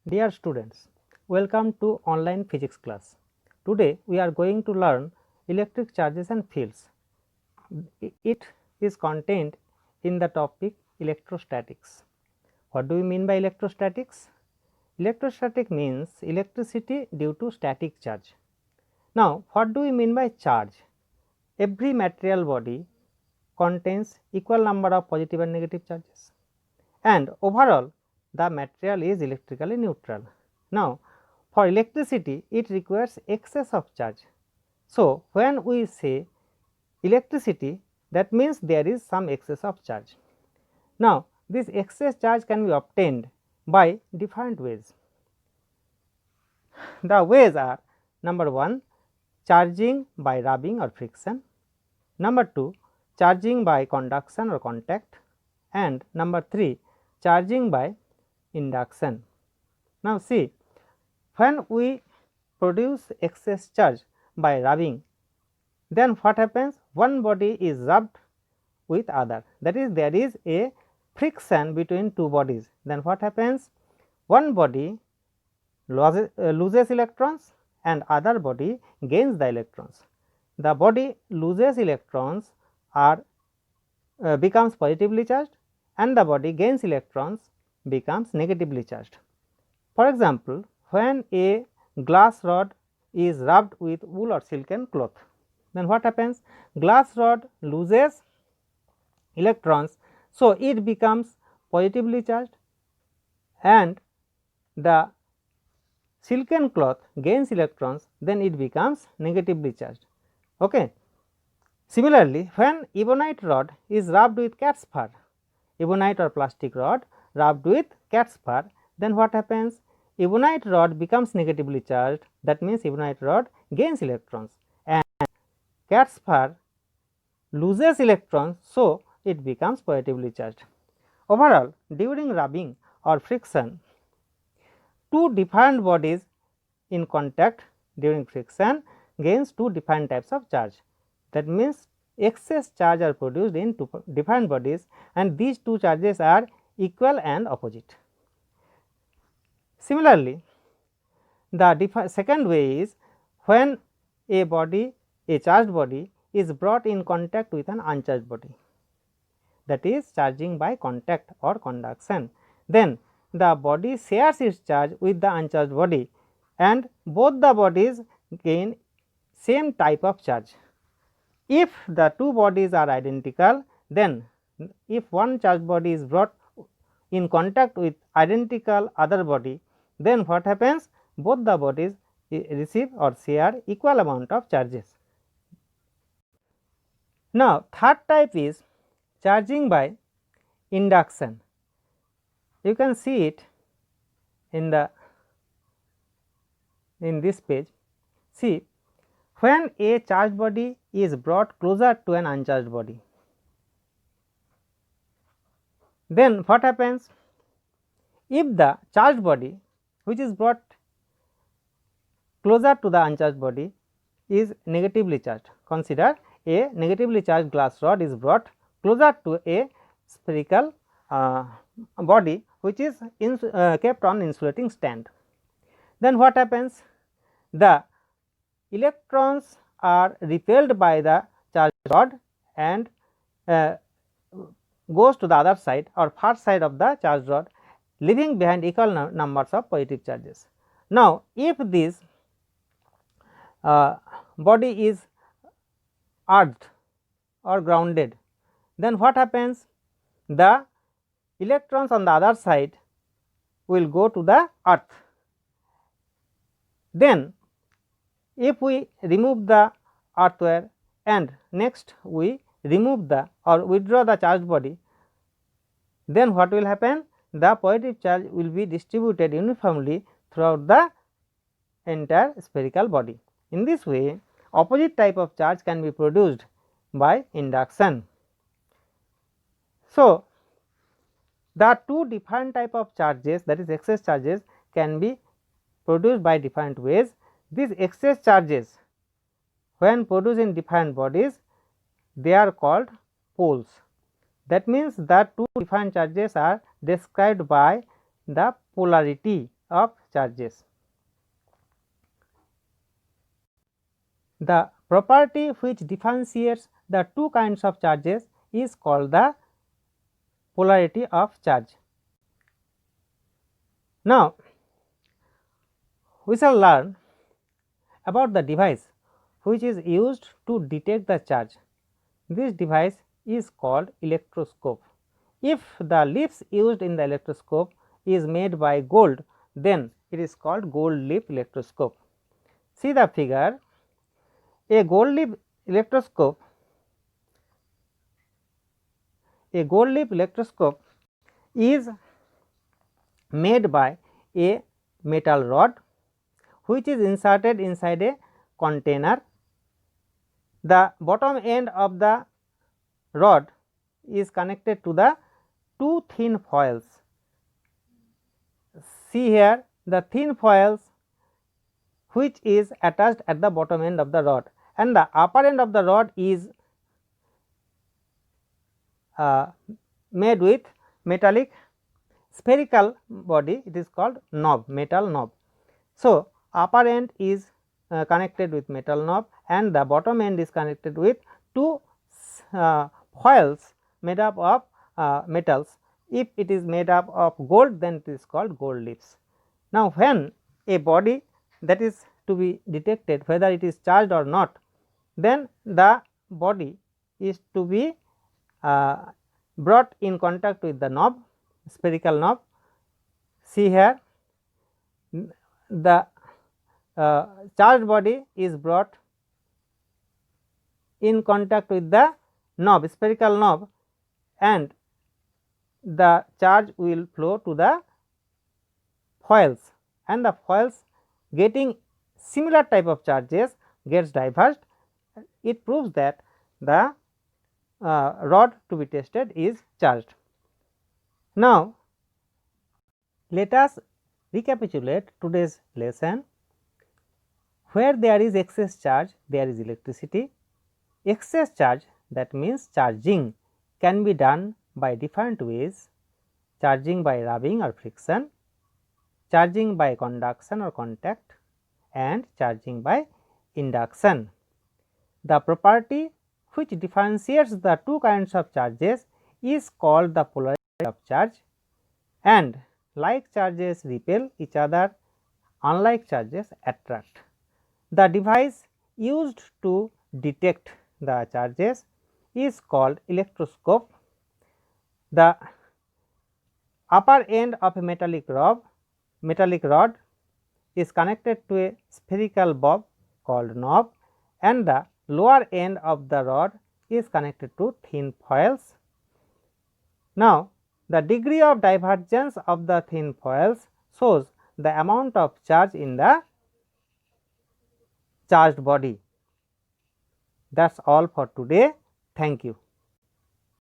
Dear students, welcome to online physics class. Today we are going to learn electric charges and fields. It is contained in the topic electrostatics. What do we mean by electrostatics? Electrostatic means electricity due to static charge. Now, what do we mean by charge? Every material body contains equal number of positive and negative charges, and overall the material is electrically neutral. Now, for electricity it requires excess of charge. So, when we say electricity, that means there is some excess of charge. Now, this excess charge can be obtained by different ways. The ways are: number 1, charging by rubbing or friction; number 2, charging by conduction or contact; and number 3, charging by induction. Now, see, when we produce excess charge by rubbing, then what happens? One body is rubbed with other, that is, there is a friction between two bodies. Then what happens? One body loses electrons and other body gains the electrons. The body loses electrons are becomes positively charged, and the body gains electrons becomes negatively charged. For example, when a glass rod is rubbed with wool or silken cloth, then what happens? Glass rod loses electrons, so it becomes positively charged, and the silken cloth gains electrons, then it becomes negatively charged. Okay. Similarly, when ebonite rod is rubbed with cat's fur, ebonite or plastic rod rubbed with cat's fur, then what happens? Ebonite rod becomes negatively charged, that means ebonite rod gains electrons, and cat's fur loses electrons, so it becomes positively charged. Overall, during rubbing or friction, two different bodies in contact during friction gains two different types of charge. That means excess charge are produced in two different bodies, and these two charges are equal and opposite. Similarly, the second way is when a body, a charged body is brought in contact with an uncharged body, that is charging by contact or conduction. Then the body shares its charge with the uncharged body, and both the bodies gain same type of charge. If the two bodies are identical, then if one charged body is brought in contact with identical other body, then what happens? Both the bodies receive or share equal amount of charges. Now, third type is charging by induction. You can see it in this page. See, when a charged body is brought closer to an uncharged body, then what happens? If the charged body which is brought closer to the uncharged body is negatively charged, consider a negatively charged glass rod is brought closer to a spherical body which is kept on insulating stand, then what happens? The electrons are repelled by the charged rod and goes to the other side or far side of the charged rod, leaving behind equal numbers of positive charges. Now, if this body is earthed or grounded, then what happens? The electrons on the other side will go to the earth. Then if we remove the earthware and next we remove the or withdraw the charged body, then what will happen? The positive charge will be distributed uniformly throughout the entire spherical body. In this way, opposite type of charge can be produced by induction. So, the two different type of charges, that is excess charges, can be produced by different ways. These excess charges, when produced in different bodies, they are called poles. That means that two different charges are described by the polarity of charges. The property which differentiates the two kinds of charges is called the polarity of charge. Now, we shall learn about the device which is used to detect the charge. This device is called electroscope. If the leaps used in the electroscope is made by gold, then it is called gold leaf electroscope. See the figure. A gold leaf electroscope is made by a metal rod which is inserted inside a container. The bottom end of the rod is connected to the two thin foils. See here the thin foils which is attached at the bottom end of the rod, and the upper end of the rod is made with metallic spherical body, it is called knob, metal knob. So, upper end is connected with metal knob and the bottom end is connected with two foils made up of metals. If it is made up of gold, then it is called gold leaves. Now, when a body that is to be detected whether it is charged or not, then the body is to be brought in contact with the knob, spherical knob. See here the charged body is brought in contact with the knob, spherical knob, and the charge will flow to the foils, and the foils getting similar type of charges gets diverged. It proves that the rod to be tested is charged. Now, let us recapitulate today's lesson. Where there is excess charge, there is electricity. Excess charge, that means charging, can be done by different ways: charging by rubbing or friction, charging by conduction or contact, and charging by induction. The property which differentiates the two kinds of charges is called the polarity of charge, and like charges repel each other, unlike charges attract. The device used to detect the charges is called electroscope. The upper end of a metallic rod is connected to a spherical bob called knob, and the lower end of the rod is connected to thin foils. Now, the degree of divergence of the thin foils shows the amount of charge in the charged body. That is all for today. Thank you.